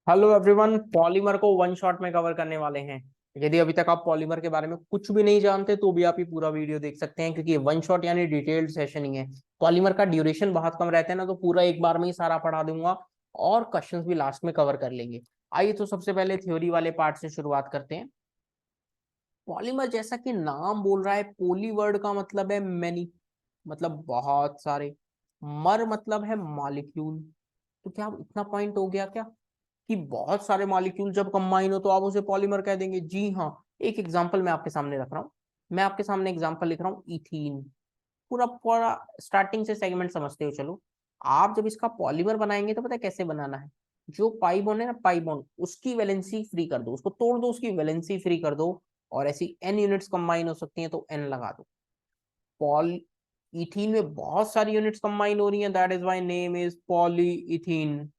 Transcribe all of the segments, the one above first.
Hello everyone, polymer को one shot में cover करने वाले हैं। यदि अभी तक आप पॉलीमर के बारे में कुछ भी नहीं जानते तो भी आप ये पूरा वीडियो देख सकते हैं, क्योंकि वन शॉट यानी डिटेल्ड सेशन ही है। पॉलीमर का ड्यूरेशन बहुत कम रहता है ना, तो पूरा एक बार में ही सारा पढ़ा दूंगा और क्वेश्चंस भी लास्ट में कवर कर लेंगे। आइए तो सबसे पहले थ्योरी वाले पार्ट से शुरुआत करते हैं। पॉलीमर जैसा कि नाम बोल रहा है, पोली वर्ड का मतलब है मैनी, मतलब बहुत सारे। मर मतलब है मॉलिक्यूल। तो क्या इतना पॉइंट हो गया क्या कि बहुत सारे मॉलिक्यूल जब कंबाइन हो तो आप उसे पॉलीमर कह देंगे? जी हाँ। एक एग्जांपल मैं आपके सामने रख रहा हूँ। मैं आपके सामने एग्जांपल लिख रहा हूँ, इथीन। पूरा पूरा स्टार्टिंग से सेगमेंट समझते हो चलो। आप जब इसका पॉलीमर बनाएंगे तो पता है कैसे बनाना है। जो पाई बॉन्ड है ना, पाई बॉन्ड, उसकी वैलेंसी फ्री कर दो, उसको तोड़ दो, उसकी वैलेंसी फ्री कर दो। और ऐसी एन यूनिट्स कंबाइन हो सकती हैं तो एन लगा दो। पॉल इथीन में बहुत सारी यूनिट्स कंबाइन हो रही हैं, that is why name is polyethene.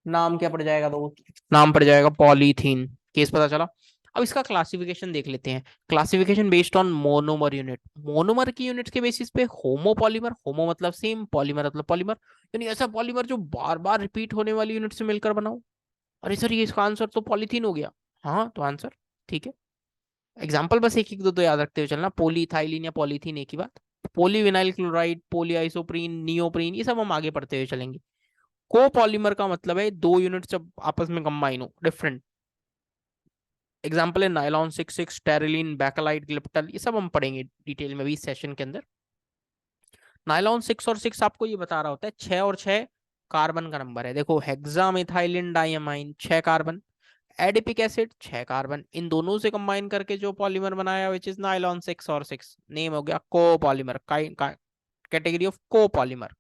नाम क्या पड़ जाएगा दोस्त? नाम पड़ जाएगा पॉलीथीन। केस पता चला। अब इसका क्लासिफिकेशन देख लेते हैं। Classification based on monomer unit. Monomer की यूनिट्स के बेसिस पे होमो पॉलीमर, होमो मतलब सेम, पॉलीमर मतलब पॉलीमर, यानी ऐसा पॉलीमर जो बार बार रिपीट होने वाली यूनिट से मिलकर बनाओ। अरे सर, ये इसका आंसर तो पॉलीथीन हो गया। हाँ तो आंसर ठीक है। एग्जाम्पल बस एक एक दो याद रखते हुए चलना, पॉलीथाइलिन या पॉलीथीन एक ही बात। पॉलीविनाइल क्लोराइड, पॉलीआइसोप्रीन, नियोप्रीन, ये सब हम आगे पढ़ते हुए चलेंगे। कोपॉलीमर का मतलब है दो यूनिट जब आपस में कंबाइन हो, डिफरेंट। एग्जाम्पल है नायलॉन 66, टेरिलीन, बैकलाइट, ग्लिप्टल, ये सब हम पढ़ेंगे डिटेल में भी सेशन के अंदर। नायलॉन 6 और 6 आपको ये बता रहा होता है 6 और 6 कार्बन का नंबर है। देखो, hexamethylene diamine 6 carbon, adipic acid 6 carbon, इन दोनों से कंबाइन करके जो पॉलीमर बनाया विच इज नायलॉन 6 और 6, नेम हो गया कोपॉलीमर, कैटेगरी ऑफ कोपॉलीमर।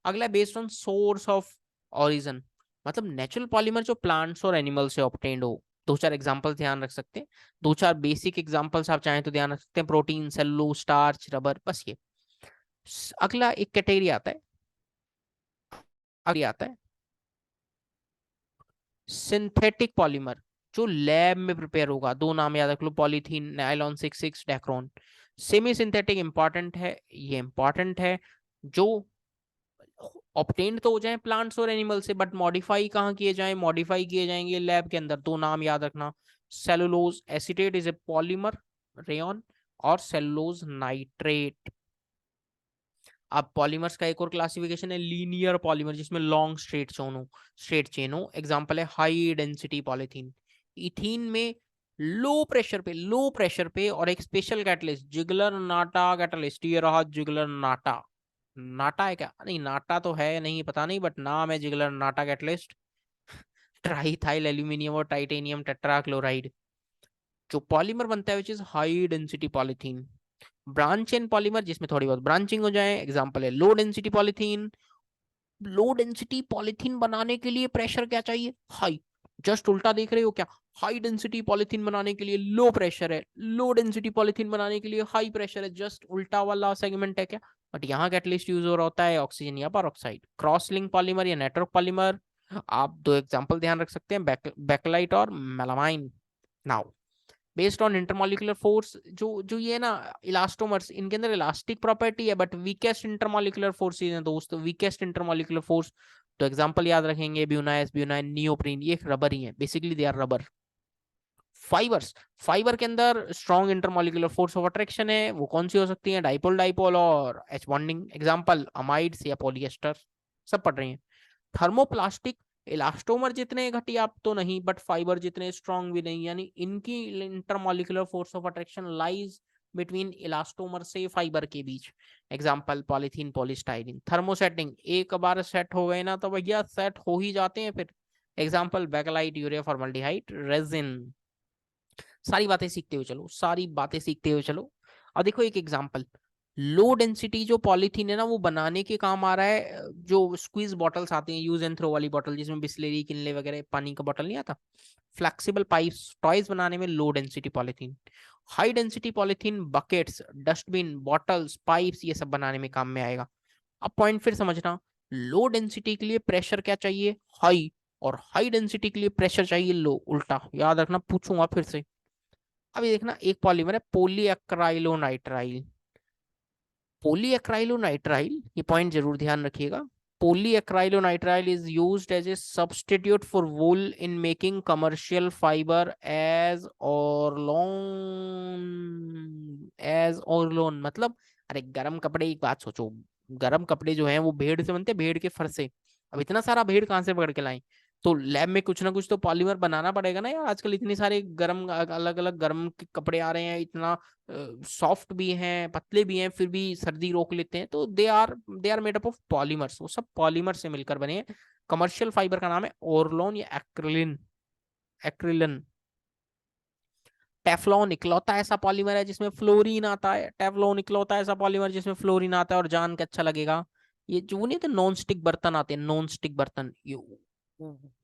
अगला based on source of origin, मतलब नेचुरल पॉलीमर जो प्लांट्स और एनिमल से ऑब्टेन्ड हो। दो चार एग्जांपल ध्यान रख सकते हैं। दो चार बेसिक एग्जांपल्स आप चाहें तो ध्यान रख सकते हैं, प्रोटीन, सेलुलोज, स्टार्च, रबर, बस ये। अगला एक कैटेगरी आता है, अगली आता है सिंथेटिक पॉलीमर, जो लैब में प्रिपेयर होगा। दो नाम याद रख लो, polythene, nylon 66, Dacron. Semi synthetic important है, ये इंपॉर्टेंट है। जो ऑब्टेन्ड तो हो जाए प्लांट्स और एनिमल से, बट मॉडिफाई कहाँ किए जाएं? मॉडिफाई किए जाएंगे लैब के अंदर। दो नाम याद रखना, cellulose acetate is a polymer, rayon, और सेलुलोज नाइट्रेट। अब पॉलीमर्स का एक और क्लासिफिकेशन है लीनियर पॉलीमर, जिसमें लॉन्ग स्ट्रेट चेन हो। एग्जांपल है हाई डेंसिटी पॉलीथीन। इथीन में लो प्रेशर पे और एक स्पेशल कैटलिस्ट, जिगलर नाटा कैटलिस्ट, ये रहा जिगलर नाटा। नाटा है क्या? नहीं, नाटा तो है नहीं, पता नहीं, बट नाम है जिगलर नाटा कैटलिस्ट। ट्राईथाइल एल्यूमिनियम और टाइटेनियम टेट्राक्लोराइड जो पॉलीमर बनता है which is high density polythene. Branch chain polymer, जिसमें थोड़ी बहुत ब्रांचिंग हो जाए। एग्जांपल है low density polythene. Low density polythene बनाने के लिए प्रेशर क्या चाहिए? हाई। जस्ट उल्टा देख रहे हो क्या? हाई डेंसिटी पॉलीथीन बनाने के लिए लो प्रेशर है, लो डेंसिटी पॉलीथीन बनाने के लिए हाई प्रेशर है। जस्ट उल्टा वाला सेगमेंट है क्या? बट यहाँ कैटलिस्ट यूज हो रहा होता है ऑक्सीजन या परऑक्साइड। क्रॉस लिंक पॉलीमर या नेटवर्क पॉलीमर, आप दो एग्जांपल ध्यान रख सकते हैं, बैकलाइट और melamine. Now based on intermolecular force, जो जो ये ना इलास्टोमर्स, इनके अंदर इलास्टिक प्रॉपर्टी है, बट वीकेस्ट इंटरमोलिकुलर फोर्सेज हैं दोस्तों, वीकेस्ट इंटरमोलिकुलर फोर्स। तो एग्जांपल याद रखेंगे, ब्यूनाइस, ब्यूनाइन, नियोप्रीन, ये रबर ही है, basically they are rubber. Fibres, fibre के अंदर strong intermolecular force of attraction है, वो कौन सी हो सकती है? डाइपोल डाइपोल और एच बॉन्डिंग। एग्जांपल अमाइड्स या पॉलिएस्टर, सब पढ़ रहे हैं। थर्मोप्लास्टिक, इलास्टोमर जितने घटिया आप तो नहीं, बट फाइबर जितने स्ट्रॉन्ग भी नहीं, यानी इनकी intermolecular force of attraction lies between elastomer से फाइबर के बीच। Example polythene, polystyrene. थर्मोसेटिंग, एक बार सेट हो गए ना तो भैया सेट हो ही जाते हैं फिर। Example bakelite, urea formaldehyde, resin. सारी बातें सीखते हुए चलो, सारी बातें सीखते हुए चलो। अब देखो एक एग्जांपल, लो डेंसिटी जो पॉलीथीन है ना, वो बनाने के काम आ रहा है। जो स्क्वीज बॉटल्स आती हैं, यूज एंड थ्रो वाली बॉटल, जिसमें बिस्लेरी, किनले वगैरह, पानी का बॉटल नहीं आता, फ्लेक्सिबल पाइप्स, टॉयज बनाने में low density polythene. High density polythene buckets, dustbin, bottles, pipes, ये सब बनाने में काम में आएगा। अब पॉइंट फिर समझना, लो डेंसिटी के लिए प्रेशर क्या चाहिए? हाई। और हाई डेंसिटी के लिए प्रेशर चाहिए लो, उल्टा याद रखना, पूछूंगा फिर से। अभी देखना, एक पॉलीमर है पॉलीएक्राइलोनाइट्राइल। पॉलीएक्राइलोनाइट्राइल, ये पॉइंट जरूर ध्यान रखिएगा। polyacrylonitrile is used as a substitute for wool in making commercial fiber as orlon मतलब, अरे गरम कपड़े, एक बात सोचो, गरम कपड़े जो हैं वो भेड़ से बनते हैं, भेड़ के फर से। अब इतना सारा भेड़ कहाँ से पकड़ के लाएं? तो लैब में कुछ ना कुछ तो पॉलीमर बनाना पड़ेगा ना यार। आजकल इतनी सारे गरम, अलग अलग गरम के कपड़े आ रहे हैं, इतना सॉफ्ट भी हैं, पतले भी हैं, फिर भी सर्दी रोक लेते हैं। तो they are made up of polymers, वो सब पॉलीमर से मिलकर बने हैं। कमर्शियल फाइबर का नाम है ओरलोन या एक्रिलिन। एक्रिलन। टेफ्लॉन इकलौता ऐसा पॉलीमर है जिसमें फ्लोरीन आता है। टेफ्लॉन इकलौता ऐसा पॉलीमर जिसमें फ्लोरीन आता है। और जान के अच्छा लगेगा, ये जो नहीं तो नॉन स्टिक बर्तन आते हैं, नॉन स्टिक बर्तन, ये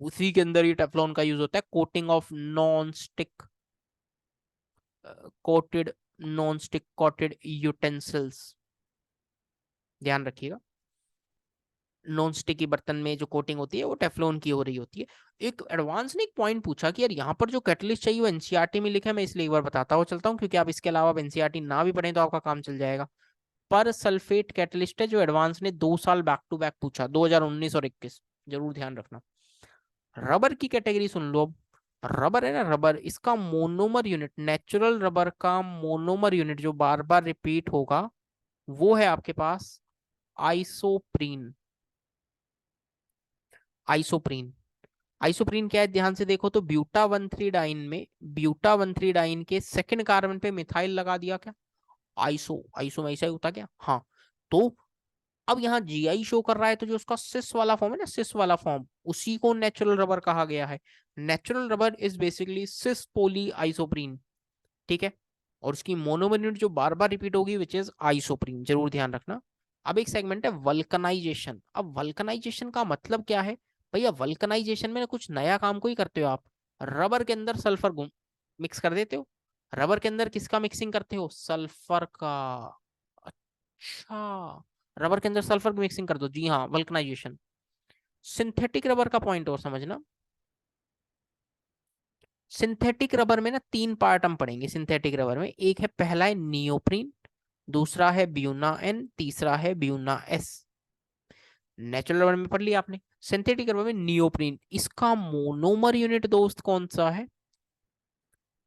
उसी के अंदर ये टेफ्लॉन का यूज होता है। Coating of non stick coated non stick coated utensils, ध्यान रखिएगा। नॉन स्टिकी बर्तन में जो कोटिंग होती है वो टेफ्लॉन की हो रही होती है। एक एडवांस ने एक पॉइंट पूछा कि यार यहाँ पर जो कैटलिस्ट चाहिए वो एनसीईआरटी में लिखा है, मैं इसलिए एक बार बताता हुआ चलता हूँ, क्योंकि आप इसके अलावा एनसीईआरटी ना भी पढ़ें तो आपका काम चल जाएगा। पर सल्फेट कैटलिस्ट है जो एडवांस ने 2 साल बैक टू बैक पूछा, 2019 और 21, जरूर ध्यान रखना। रबर की कैटेगरी सुन लो अब। रबर है ना, रबर, इसका मोनोमर यूनिट, नेचुरल रबर का मोनोमर यूनिट जो बार बार रिपीट होगा वो है आपके पास आइसोप्रीन। आइसोप्रीन। आइसोप्रीन क्या है, ध्यान से देखो तो ब्यूटा 1,3-डाइन में, ब्यूटा 1,3-डाइन के सेकंड कार्बन पे मिथाइल लगा दिया क्या? आइसो, आइसो में ऐसा ही होता क्या? हाँ। तो अब यहाँ जीआई शो कर रहा है, तो जो उसका सिस वाला फॉर्म है ना, सिस वाला फॉर्म, उसी को नेचुरल रबर कहा गया है। Natural rubber is basically cis polyisoprene, ठीक है। और उसकी मोनोमर यूनिट जो बार बार रिपीट होगी विच इज आइसोप्रीन, जरूर ध्यान रखना। अब एक सेगमेंट है वल्कनाइजेशन। अब वल्कनाइजेशन का मतलब क्या है? भैया वल्कनाइजेशन में ना कुछ नया काम को ही करते हो आप। रबर के अंदर सल्फर मिक्स कर देते हो। रबर के अंदर किसका मिक्सिंग करते हो? सल्फर का। अच्छा, रबर के अंदर सल्फर की मिक्सिंग कर दो, जी हाँ, वल्कनाइजेशन। सिंथेटिक रबर का पॉइंट और समझना। सिंथेटिक रबर में ना 3 पार्ट हम पढ़ेंगे सिंथेटिक रबर में। एक है, पहला है नियोप्रीन, दूसरा है ब्यूना एन, तीसरा है ब्यूना एस। नेचुरल रबर में पढ़ लिया आपने। सिंथेटिक रबर में नियोप्रीन, इसका मोनोमर यूनिट दोस्त कौन सा है?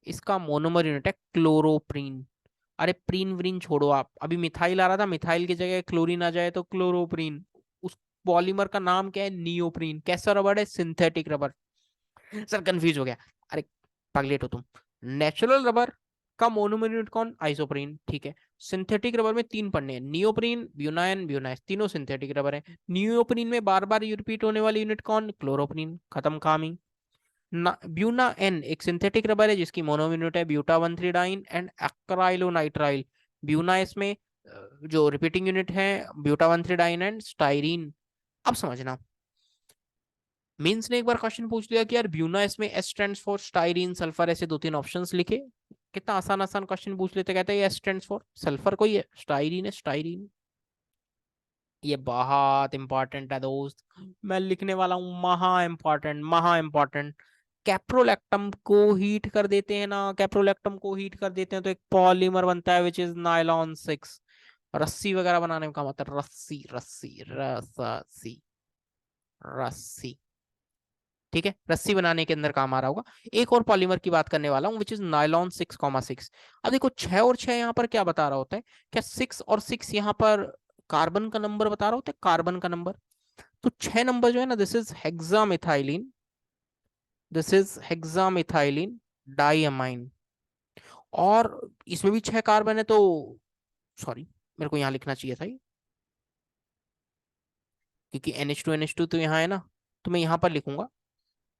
इसका मोनोमर यूनिट है क्लोरोप्रीन। अरे प्रीन व्रीन छोड़ो आप, अभी मिथाइल आ रहा था, मिथाइल की जगह क्लोरीन आ जाए तो क्लोरोप्रीन। उस पॉलीमर का नाम क्या है? नियोप्रीन। कैसा रबर है? Synthetic rubber. सर कंफ्यूज हो गया। अरे पगलेट हो तुम। नेचुरल रबर का मोनोमर यूनिट कौन? आइसोप्रीन, ठीक है। सिंथेटिक रबर में 3 पढ़ने हैं, नियोप्रीन, ब्यूनाइन, ब्यूनाइस, तीनों सिंथेटिक रबर है। नियोप्रीन में बार बार रिपीट होने वाली यूनिट कौन? क्लोरोप्रीन, खत्म कहानी। ब्यूना एन एक सिंथेटिक रबर है जिसकी मोनो यूनिट है ब्यूटा 1,3-डाइन एंड एक्राइलोनाइट्राइल। ब्यूना इसमें जो रिपीटिंग यूनिट है ब्यूटा 1,3-डाइन एंड स्टाइरीन। अब समझना, मीन्स ने एक बार क्वेश्चन पूछ लिया कि यार ब्यूना इसमें S stands for styrene sulphur, ऐसे 2-3 ऑप्शंस लिखे। कितना आसान आसान क्वेश्चन पूछ लेते, कहते हैं एस स्टैंड्स फॉर सल्फर, कोई है स्टाइरीन है, स्टाइरीन। ये बहुत इंपॉर्टेंट है दोस्त, मैं लिखने वाला हूँ, महा इंपॉर्टेंट, महा इंपॉर्टेंट। कैप्रोलैक्टम को हीट कर देते हैं ना, कैप्रोलैक्टम को हीट कर देते हैं तो एक पॉलीमर बनता है विच इज नायलॉन 6। रस्सी वगैरह बनाने में काम आता है, रस्सी रस्सी रस्सी रस्सी, ठीक है, रस्सी बनाने के अंदर काम आ रहा होगा। एक और पॉलीमर की बात करने वाला हूँ विच इज नायलॉन 6,6। अब देखो 6 और 6 यहाँ पर क्या बता रहा होता है? क्या 6 और 6 यहाँ पर कार्बन का नंबर बता रहा होता है, कार्बन का नंबर। तो 6 नंबर जो है ना, this is hexamethylene, this is hexamethylene diamine. और इसमें भी 6 कार्बन है, तो सॉरी, मेरे को यहाँ लिखना चाहिए था ये, क्योंकि NH2 तो यहाँ है ना, तो मैं यहाँ पर लिखूंगा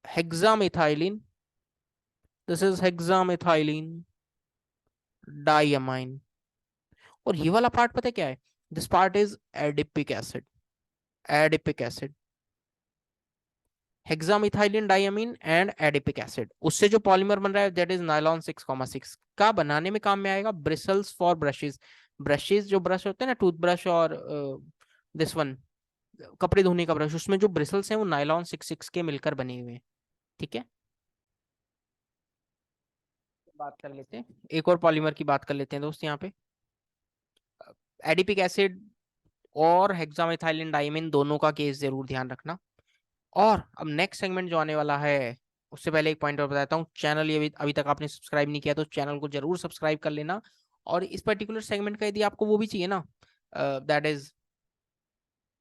hexamethylene, this is hexamethylene diamine. और ये वाला पार्ट पता है क्या है? This part is adipic acid, adipic acid, hexamethylene diamine and adipic acid. उससे जो पॉलीमर बन रहा है दैट इज नायलॉन 6,6 का बनाने में काम में आएगा। ब्रिसल्स फॉर ब्रशेस, ब्रशेस जो ब्रश होते हैं ना, टूथब्रश और दिस वन, कपड़े धोने का ब्रश, उसमें जो ब्रिसल्स हैं वो नायलॉन 6,6 के मिलकर बने हुए हैं, ठीक है। बात कर लेते हैं एक और पॉलीमर की, बात कर लेते हैं दोस्त यहाँ पे, एडिपिक एसिड और हेक्सामेथाइलिन डाइमीन दोनों का केस जरूर ध्यान रखना। और अब नेक्स्ट सेगमेंट जो आने वाला है, उससे पहले एक पॉइंट और बताता हूँ। चैनल ये अभी तक आपने सब्सक्राइब नहीं किया तो चैनल को जरूर सब्सक्राइब कर लेना। और इस पर्टिकुलर सेगमेंट का यदि आपको वो भी चाहिए ना, दैट इज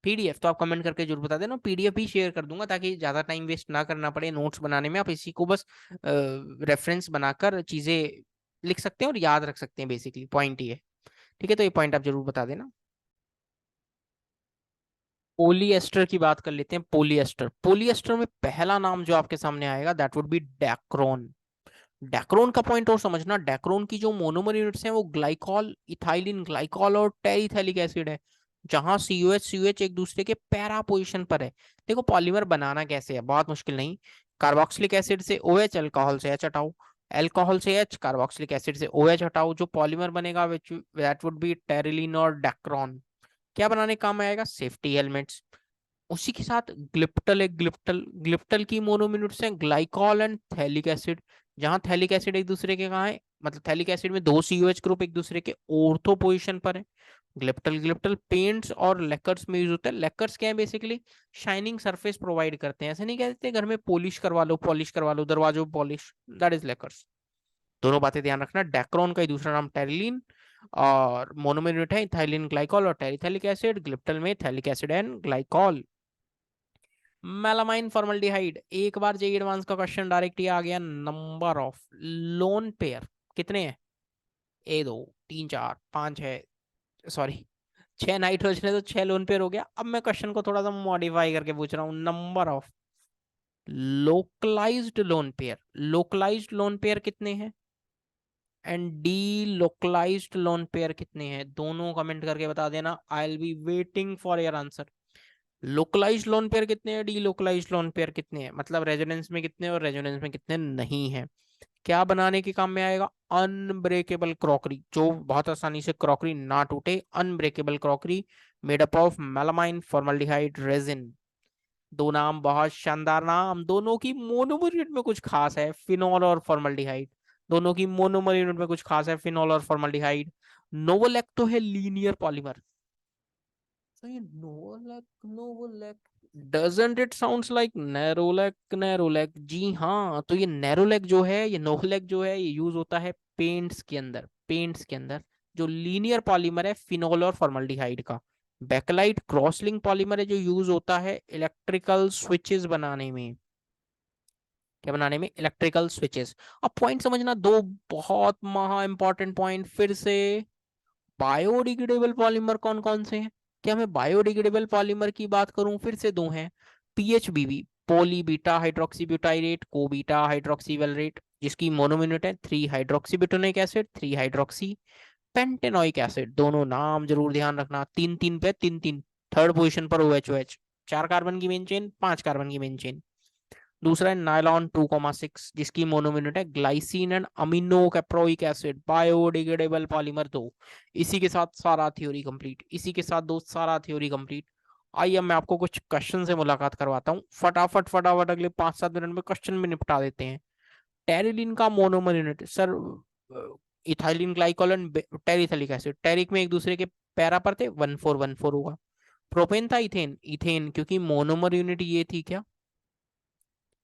पीडीएफ, तो आप कमेंट करके जरूर बता देना, पीडीएफ भी शेयर कर दूंगा ताकि ज्यादा टाइम वेस्ट ना करना पड़े नोट्स बनाने में। आप इसी को बस रेफरेंस बनाकर चीजें लिख सकते हैं और याद रख सकते हैं, बेसिकली पॉइंट ये है। ठीक है, तो ये पॉइंट आप जरूर बता देना। पोलिएस्टर की बात कर लेते हैं। पोलिएस्टर, पोलिएस्टर में पहला नाम जो आपके सामने आएगा दैट वुड बी डैक्रोन। डैक्रोन का पॉइंट और समझना, डैक्रोन की जो मोनोमर यूनिट्स हैं वो ग्लाइकॉल, इथाइलिन ग्लाइकॉल और टेरिथैलिक एसिड है, जहां COH एक दूसरे के पैरा पोजीशन पर है। देखो पॉलीमर बनाना कैसे है, बहुत मुश्किल नहीं। कार्बोक्सिलिक एसिड से OH, अल्कोहल से H हटाओ, अल्कोहल से H, कार्बोक्सिलिक एसिड से OH हटाओ, जो पॉलीमर बनेगा which that would be terylene और डैक्रोन। क्या बनाने काम में आएगा? Safety helmets. उसी के साथ ग्लिप्टल, एक ग्लिप्टल, ग्लिप्टल की मोनोमिनट्स हैं ग्लाइकॉल एंड थैलिक एसिड, जहां थैलिक एसिड एक दूसरे के कहाँ है, मतलब थैलिक एसिड में दो COH ग्रुप एक दूसरे के ऑर्थो पोजीशन पर है। ग्लिप्टल, ग्लिप्टल पेंट्स और लेकर्स में यूज होता है। लेकर्स क्या है? बेसिकली शाइनिंग सरफेस प्रोवाइड करते हैं। ऐसे नहीं कहते घर में पॉलिश करवा लो दरवाजों पॉलिश, दैट इज लेकर्स। दोनों बातें ध्यान रखना। डैक्रोन का ही दूसरा नाम टेरिलीन, और मोनोमर यूनिट है इथाइलिन ग्लाइकॉल और टेरिथैलिक एसिड। ग्लिप्टल में phthalic acid and glycol. Melamine formaldehyde, एक बार जेईई एडवांस का क्वेश्चन डायरेक्ट ही आ गया। नंबर ऑफ लोन पेयर कितने हैं? ए दो, तीन, चार, पांच है, सॉरी 6 नाइट्रोजन है तो 6 लोन पेयर हो गया। अब मैं क्वेश्चन को थोड़ा सा मॉडिफाई करके पूछ रहा हूँ। Number of localised lone pair, localised lone pair कितने हैं and delocalised lone pair कितने हैं? दोनों कमेंट करके बता देना। I will be waiting for your answer. Localised lone pair कितने हैं, डी लोकलाइज्ड लोन पेयर कितने हैं, मतलब रेजोनेंस में कितने और रेजोनेंस में कितने नहीं है। क्या बनाने के काम में आएगा? अनब्रेकेबल क्रॉकरी, जो बहुत आसानी से क्रॉकरी ना टूटे। Unbreakable crockery made up of melamine formaldehyde resin. दो नाम, बहुत शानदार नाम। दोनों की मोनोमर यूनिट में कुछ खास है, फिनॉल और फॉर्मल्डिहाइड। दोनों की मोनोमर यूनिट में कुछ खास है, फिनॉल और फॉर्मल्डिहाइड। नोवोलैक तो है लीनियर पॉलीमर। तो ये novolac, novolac, doesn't it sounds like Nerolac? Nerolac, जी हाँ। तो ये नैरोलैक जो है, ये नोवोलैक जो है, ये यूज होता है पेंट्स के अंदर। पेंट्स के अंदर जो लीनियर पॉलीमर है फिनोल और फॉर्मल्डिहाइड का। बैकलाइट क्रॉसलिंक पॉलीमर है जो यूज होता है इलेक्ट्रिकल स्विचेस बनाने में। क्या बनाने में? Electrical switches. अब पॉइंट समझना, दो बहुत महा इंपॉर्टेंट पॉइंट फिर से। बायोडिग्रेडेबल पॉलीमर कौन कौन से हैं? क्या मैं बायोडिग्रेडेबल पॉलीमर की बात करूं, फिर से दो हैं। PHBB, poly beta hydroxy butyrate, co beta hydroxy valerate, जिसकी मोनोमिनट है 3 hydroxy butanoic acid, 3 hydroxy pentanoic acid. दोनों नाम जरूर ध्यान रखना। तीन तीन पे तीन तीन, थर्ड पोजीशन पर OH। 4 कार्बन की मेन चेन, 5 कार्बन की मेन चेन। दूसरा है नायलॉन 2,6, जिसकी मोनोमिनट है glycine and amino caproic acid. Biodegradable polymer दो। इसी के साथ सारा थ्योरी कंप्लीट, इसी के साथ दोस्त सारा थ्योरी कंप्लीट। आइए अब मैं आपको कुछ क्वेश्चन से मुलाकात करवाता हूँ। फटाफट फटाफट अगले 5-7 मिनट में क्वेश्चन में निपटा देते हैं। टेरिलीन का monomer unit sir, ethylene glycol and terephthalic acid. टेरिक में एक दूसरे के पैरा पर थे, 1414 होगा। प्रोपेन था इथेन, इथेन क्योंकि मोनोमर यूनिट ये थी क्या?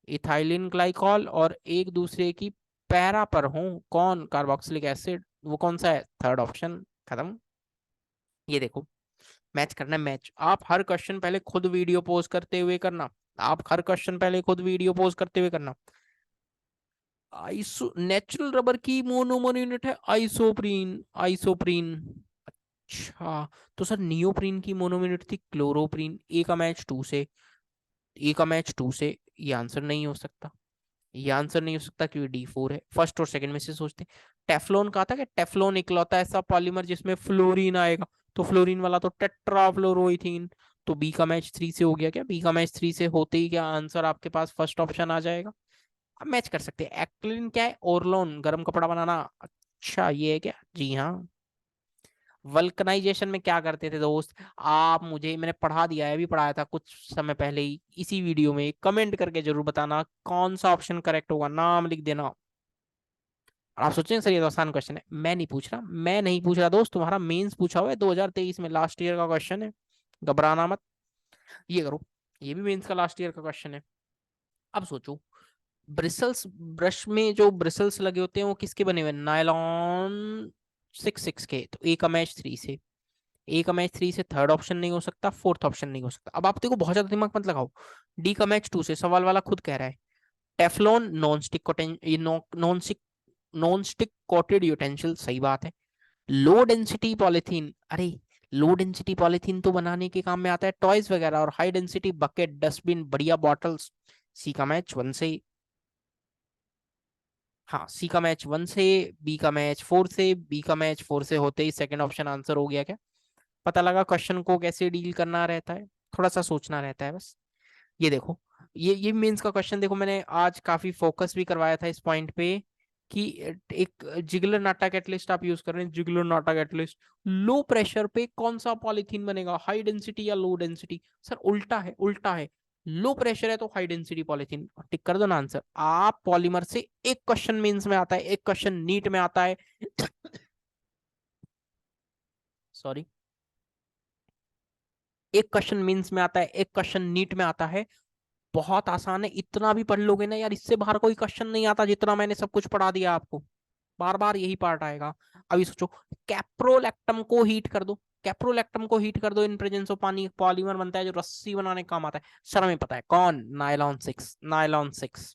इथाइलिन ग्लाइकॉल, और एक दूसरे की पैरा पर हो कौन? Carboxylic acid. वो कौन सा है? Third option. खत्म। ये देखो, मैच करना है मैच। आप हर क्वेश्चन पहले खुद वीडियो पोज करते हुए करना। आप हर क्वेश्चन पहले खुद वीडियो पोज करते हुए करना। आइसो, नेचुरल रबर की मोनोमर यूनिट है आइसोप्रीन, आइसोप्रीन। अच्छा, तो सर नियोप्रीन की मोनोमर यूनिट थी क्लोरोप्रीन। ए का मैच टू से, ए का मैच टू से, ये आंसर नहीं हो सकता। ये आंसर नहीं हो सकता क्योंकि D4 है। फर्स्ट और सेकंड में से सोचते हैं। टेफ्लॉन कहा था कि टेफ्लॉन इकलौता ऐसा पॉलीमर जिसमें फ्लोरीन आएगा, तो फ्लोरीन वाला तो टेट्राफ्लोरोइथीन। तो बी का मैच 3 से हो गया क्या? बी का मैच 3 से होते ही क्या आंसर आपके पास फर्स्ट ऑप्शन आ जाएगा। अब मैच कर सकते हैं। एक्लिन क्या है? ओरलोन, गर्म कपड़ा बनाना। अच्छा ये है क्या? जी हाँ। वल्कनाइजेशन में क्या करते थे दोस्त आप? मुझे, मैंने पढ़ा दिया है, अभी पढ़ाया था कुछ समय पहले ही इसी वीडियो में। कमेंट करके जरूर बताना कौन सा ऑप्शन करेक्ट होगा, नाम लिख देना। और आप सोचेंगे सर ये तो आसान क्वेश्चन है। मैं नहीं पूछ रहा, मैं नहीं पूछ रहा दोस्त, तुम्हारा मेंस पूछा हुआ है 2023 में, लास्ट ईयर का क्वेश्चन है। घबराना मत, ये करो। ये भी मेंस का लास्ट ईयर का क्वेश्चन है। अब सोचो, ब्रिसल्स, ब्रश में जो ब्रिसल्स लगे होते हैं वो किसके बने हुए? नायलॉन 6 के। तो ए का मैच 3 से, ए का मैच 3 से थर्ड ऑप्शन नहीं हो सकता, फोर्थ ऑप्शन नहीं हो सकता। अब आप देखो बहुत ज्यादा दिमाग मत लगाओ, डी का मैच 2 से, सवाल वाला खुद कह रहा है Teflon non stick, non stick coated utensil, सही बात है। लो डेंसिटी पॉलिथीन, अरे लो डेंसिटी पॉलिथीन तो बनाने के काम में आता है टॉयज वगैरह, और हाई डेंसिटी बकेट, डस्टबिन, बढ़िया बॉटल्स, सी का मैच 1 से। हाँ, सी का मैच 1 से, बी का मैच 4 से, बी का मैच 4 से होते ही सेकंड ऑप्शन आंसर हो गया क्या? पता लगा क्वेश्चन को कैसे डील करना रहता है, थोड़ा सा सोचना रहता है बस। ये देखो, ये मेंस का क्वेश्चन देखो, मैंने आज काफी फोकस भी करवाया था इस पॉइंट पे कि एक जिगलर नाटा कैटलिस्ट आप यूज कर रहे हैं, जिगलर नाटा कैटलिस्ट, लो प्रेशर पे कौन सा पॉलीथीन बनेगा, हाई डेंसिटी या लो डेंसिटी? सर उल्टा है, उल्टा है। लो प्रेशर है तो हाई डेंसिटी पॉलीथीन, टिक कर दो ना आंसर। आप पॉलीमर से एक क्वेश्चन मेंस में आता है, एक क्वेश्चन नीट में आता है। सॉरी, एक क्वेश्चन मेंस में आता है, एक क्वेश्चन नीट में आता है। बहुत आसान है, इतना भी पढ़ लोगे ना यार, इससे बाहर कोई क्वेश्चन नहीं आता जितना मैंने सब कुछ पढ़ा दिया आपको। बार बार यही पार्ट आएगा। अभी सोचो, कैप्रोलैक्टम को हीट कर दो, कैप्रोलैक्टम को हीट कर दो इन प्रेजेंस ऑफ पानी, पॉलीमर बनता है जो रस्सी बनाने का काम आता है। सर हमें पता है कौन, नायलॉन 6, नायलॉन 6।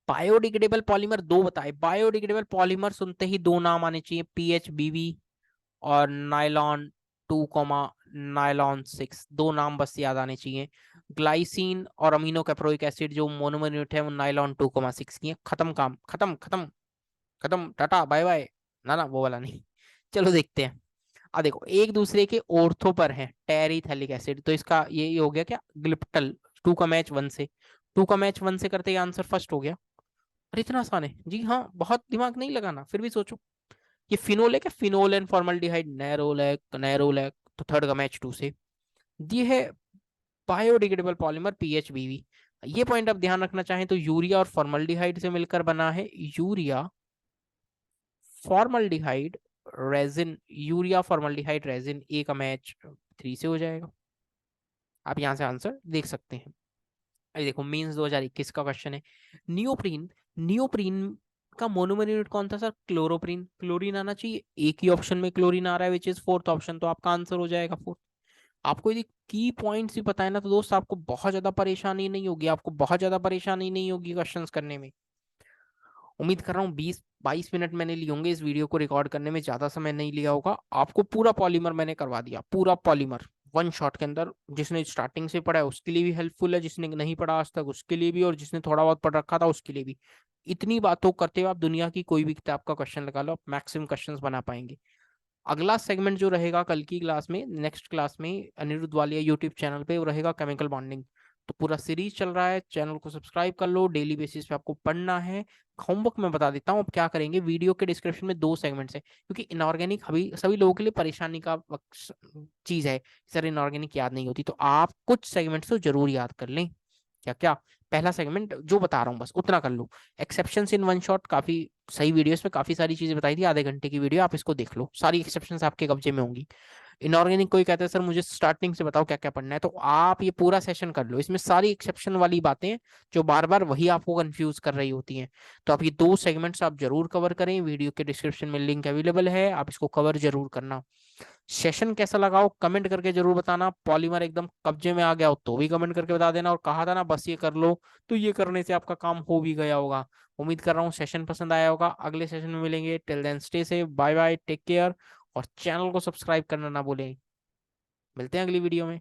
बायोडिग्रेडेबल पॉलीमर दो बताए, बायोडिग्रेडेबल पॉलीमर सुनते ही दो नाम आने चाहिए, PHBB और नायलॉन 2, नायलॉन 6, दो नाम बस याद आने चाहिए। ग्लाइसिन और अमीनो कैप्रोइक एसिड जो मोनोमर यूनिट है वो नायलॉन 2,6 की है। खत्म काम, खत्म खत्म खत्म, टाटा बाय बाय। ना ना, वो वाला नहीं। चलो देखते हैं। आ देखो, एक दूसरे के ऑर्थो पर है टेरिथैलिक एसिड, तो इसका ये हो गया क्या, ग्लिप्टल। 2 का मैच 1 से, 2 का मैच 1 से करते ही आंसर फर्स्ट हो गया। अरे इतना आसान है जी, हाँ, बहुत दिमाग नहीं लगाना, फिर भी सोचो। ये फिनोल है क्या, फिनोल एंड फॉर्मल्डिहाइड, नैरोल है, नैरोल है, तो थर्ड का मैच 2 से। ये है बायोडिग्रेडेबल पॉलीमर PHBV। ये पॉइंट आप ध्यान रखना चाहें तो यूरिया और फॉर्मल्डिहाइड से मिलकर बना है, urea formaldehyde resin, urea formaldehyde resin, A का मैच 3 से हो जाएगा। आप यहां से आंसर देख सकते हैं। अरे देखो, मींस 2021 का क्वेश्चन है, नियोप्रीन, नियोप्रीन का मोनोमर यूनिट कौन था? सर क्लोरोप्रीन, क्लोरीन आना चाहिए, एक ही ऑप्शन में क्लोरीन आ रहा है विच इज फोर्थ ऑप्शन, तो आपका आंसर हो जाएगा फोर्थ। आपको यदि की पॉइंट्स भी पता है ना तो दोस्त आपको बहुत ज्यादा परेशानी नहीं होगी, आपको बहुत ज्यादा परेशानी नहीं होगी क्वेश्चंस करने में। उम्मीद कर रहा हूँ 20-22 मिनट मैंने लिए होंगे इस वीडियो को रिकॉर्ड करने में, ज्यादा समय नहीं लिया होगा। आपको पूरा पॉलीमर मैंने करवा दिया, पूरा पॉलीमर 1 शॉट के अंदर। जिसने स्टार्टिंग से पढ़ा है उसके लिए भी हेल्पफुल है, जिसने नहीं पढ़ा आज तक उसके लिए भी, और जिसने थोड़ा बहुत पढ़ रखा था उसके लिए भी। इतनी बातों करते हुए आप दुनिया की कोई भी किताब का क्वेश्चन लगा लो, आप मैक्सिमम क्वेश्चंस बना पाएंगे। अगला सेगमेंट जो रहेगा कल की क्लास में, नेक्स्ट क्लास में अनिरुद्ध वालिया यूट्यूब चैनल पे, वो रहेगा केमिकल बॉन्डिंग। तो पूरा सीरीज चल रहा है, चैनल को सब्सक्राइब कर लो, डेली बेसिस पे आपको पढ़ना है। होमवर्क मैं बता देता हूँ अब क्या करेंगे, वीडियो के डिस्क्रिप्शन में 2 सेगमेंट्स है, क्योंकि इनऑर्गेनिक अभी सभी लोगों के लिए परेशानी का चीज है, सर इनऑर्गेनिक याद नहीं होती, तो आप कुछ सेगमेंट्स तो जरूर याद कर लें। क्या क्या, पहला सेगमेंट जो बता रहा हूँ बस उतना कर लो। एक्सेप्शंस इन 1 शॉट, काफी सही वीडियो, इसमें काफी सारी चीजें बताई थी, आधे घंटे की वीडियो, आप इसको देख लो, सारी एक्सेप्शंस आपके कब्जे में होंगी। इनऑर्गेनिक कोई कहता है सर मुझे स्टार्टिंग से बताओ क्या क्या पढ़ना है, तो आप ये पूरा सेशन कर लो, इसमें सारी एक्सेप्शन वाली बातें जो बार बार वही आपको कंफ्यूज कर रही होती हैं। तो आप ये 2 सेगमेंट्स आप जरूर कवर करें, वीडियो के डिस्क्रिप्शन में लिंक अवेलेबल है, आप इसको कवर जरूर करना। सेशन कैसा लगा हो कमेंट करके जरूर बताना, पॉलीमर एकदम कब्जे में आ गया हो तो भी कमेंट करके बता देना, और कहा था ना बस ये कर लो, तो ये करने से आपका काम हो भी गया होगा। उम्मीद कर रहा हूँ सेशन पसंद आया होगा, अगले सेशन में मिलेंगे, टिल देन स्टे से, बाय बाय, टेक केयर, और चैनल को सब्सक्राइब करना ना भूलें। मिलते हैं अगली वीडियो में।